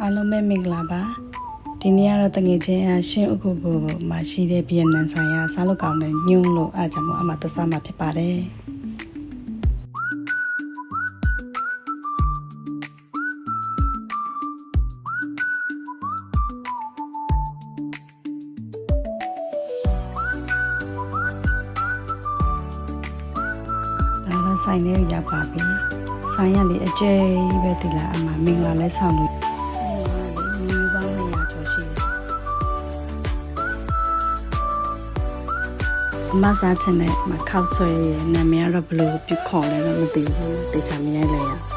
အားလုံးပဲမင်္ဂလာပါဒီနေ့ကတော့တငယ်ချင်းအရှင်းအခုကိုမှရှိတဲ့ဗီယက်နမ်ဆိုင်ရာစားလို့ကောင်းတဲ့ညွန်းလို့အားကြောင့်အမှတစားမှာဖြစ်ပါတယ်ဆိုင်ထဲရောက်ပါပြီဆိုင်ရလေအကျယ်ကြီးပဲဒီလားအမမင်္ဂလာလဲဆောင်လို့လူပေါင်း200ကျော်ရှိတယ်အမစားချင်တဲ့မခောက်ဆွဲရဲ့နာမည်ကတော့ဘယ်လိုပြခေါ်လဲတော့မသိဘူးတေချာမရိုက်လိုက်ရ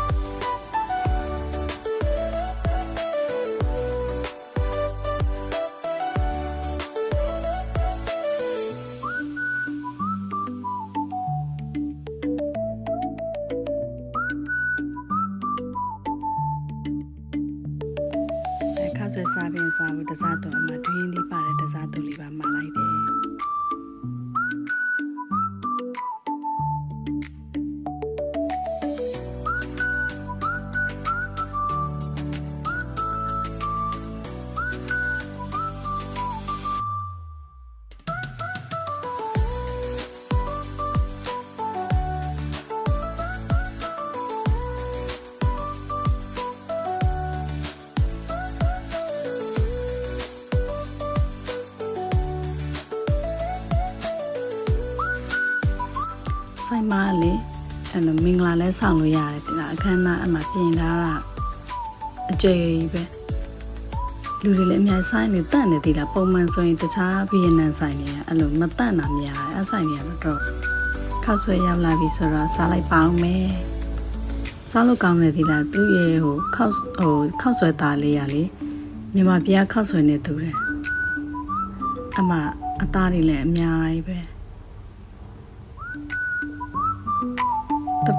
ဆွဲစားပင်စားဖို့တစားတော့အမတွင်းလေးပါတယ်တစားတော့လေးပါမှာလိုက်တယ်ဆိုင်မလေအဲ့လိုမင်္ဂလာလဲဆောင်လို့ရတယ်ဒီလားအခမ်းအနားအမှပြင်ထားတာအကျယ်ကြီးပဲလူတွေလည်းအများဆိုင်နေတန့်နေသေးတာပုံမှန်ဆိုရင်တခြားဗီယက်နမ်ဆိုင်တွေကအဲ့လိုမတန့်တာများတယ်အဆိုင်တွေကတော့ခောက်ဆွဲရောက်လာပြီဆိုတော့စားလိုက်ပါအောင်မယ်စားလို့ကောင်းတယ်ဒီလားသူ့ရဲ့ခောက်ဆွဲသားလေးရလေမြန်မာပြည်ခောက်ဆွဲနေသူတယ်အမအသားတွေလည်းအများကြီးပဲ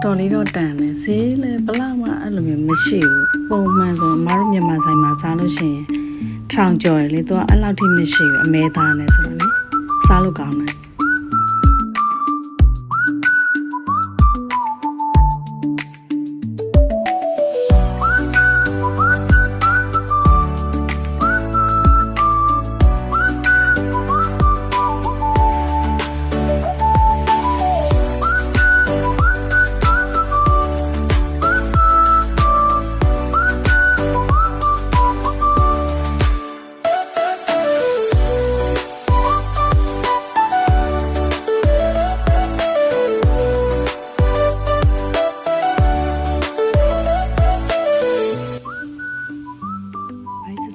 တော်လေးတော့တန်တယ်ဈေးလည်းဘလောက်မှအဲ့လိုမျိုးမရှိဘူးပုံမှန်ဆိုမတို့မြန်မာဆိုင်မှာစားလို့ရှိရင်ထောင်ကျော်တယ်လေသူကအဲ့လောက်ထိမရှိဘူးအမဲသားနဲ့ဆိုတော့လေစားလို့ကောင်းတယ်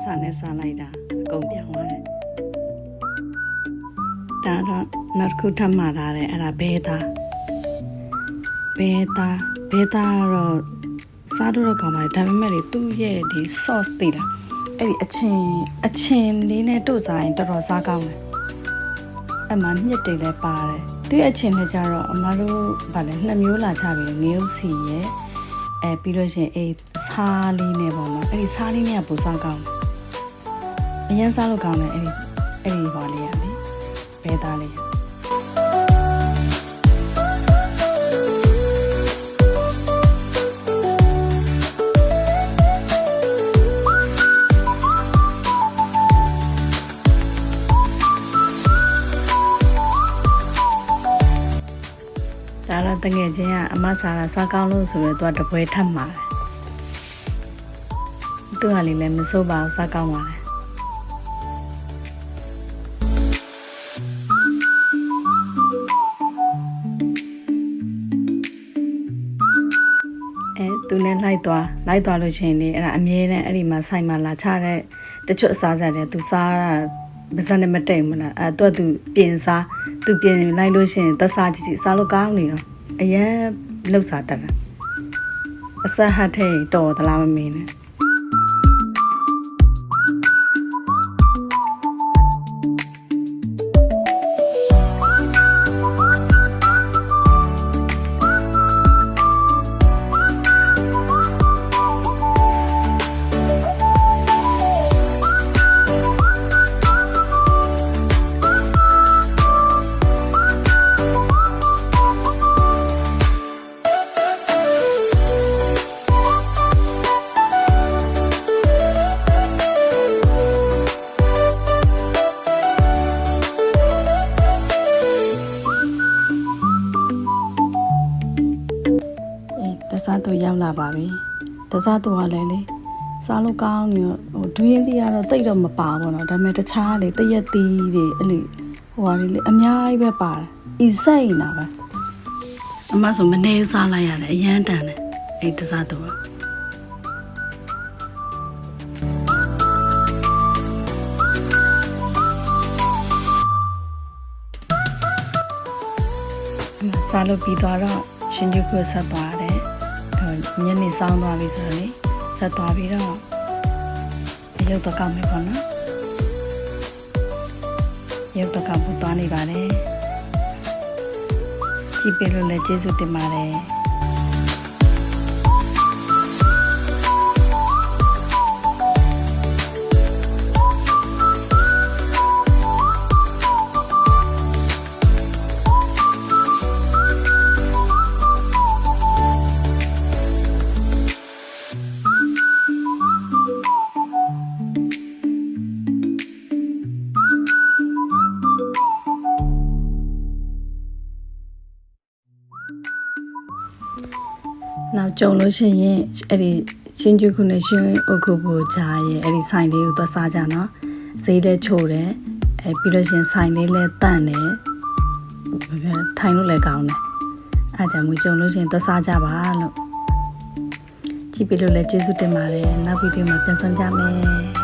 စားနဲ့စားလိုက်တာအကုန်ပြောင်းသွားတယ်ဒါတော့နောက်တစ်ခုထပ်မှာထားတယ်အဲ့ဒါဘဲသားတော့စားတော့ကောင်းပါတယ်ဒါပေမဲ့လေသူ့ရဲ့ဒီ sauce တိလားအဲ့ဒီအချင်းလေးနဲ့တို့စားရင်တော်တော်စားကောင်းတယ်အမှမြစ်တွေလည်းပါတယ်သူ့ရဲ့အချင်းနဲ့ကြတော့အမတို့ဗာလဲ2မျိုးလာချပြီငရုတ်စီရဲ့ပြီးလို့ရှိရင်အေးစားလေးနဲ့ပေါ့နော်အဲ့ဒီစားလေးနဲ့ပိုစားကောင်းတယ်အရင်စားလို့ကောင်းတယ်အဲ့ဒီဟောလေးရလေဘဲသားလေးဒါတော့တကယ်ချင်းကအမစားတာစားကောင်းလို့ဆိုတော့သူကတပွဲထပ်မှာတယ်သူကလည်းမစိုးပါဘူးစားကောင်းပါလေသူနဲ့လိုက်သွားလို့ရှိရင်လေအဲ့ဒါအမြဲတမ်းအဲ့ဒီမှာဆိုင်မှာလာချတဲ့တချို့အစားစားတွေသူစားတာပါစနဲ့မတိတ်မလားသူပြင်စားသူပြင်လိုက်လို့ရှိရင်သစားကြည့်စားလို့ကောင်းနေတော့အရင်လှုပ်စားတတ်တာအဆက်ဟတ်ထဲတော်သလားမမင်းနဲ့ ရောက်လာပါပြီတစားတော့လည်းလေစားလို့ကောင်းနေဒွင်းသီးကတော့တိတ်တော့မပါဘူးเนาะဒါပေမဲ့တခြားလေတရက်သီးတွေအဲ့လိုဟိုဟာလေအများကြီးပဲပါတယ်ဤစိတ်နာပဲအမဆိုမနေစားလိုက်ရတယ်အရန်တန်တယ်အဲ့တစားတော့စားလို့ပြီးသွားတော့ရှင်ကျုပ်ကိုဆက်သွားတယ်ညနေဆောင်သွားပြီဆိုတော့လေဆက်သွားပြီးတော့ရုပ်တော့ကောက်မယ်ပေါ့နော်ရုပ်တော့ကောက်ဖို့သွားနေပါတယ်ကြည့်ပြလို့လည်းကျေးဇူးတင်ပါတယ်နောက်ကြုံလို့ရှိရင်အဲ့ဒီရှင်ကျုခုနဲ့ရှင်အခုဘူချာရဲ့အဲ့ဒီဆိုင်လေးကိုသွားစားကြနော်ဈေးလည်းချိုတယ်ပြီးလို့ရှင်ဆိုင်လေးလည်းတန့်တယ်ထိုင်လို့လည်းကောင်းတယ်အားကြောင့်ကြုံလို့ရှိရင်သွားစားကြပါလို့ကြည့်ပြလို့လည်းကျေးဇူးတင်ပါတယ်နောက်ဗီဒီယိုမှာပြန်ဆောင်ကြမယ်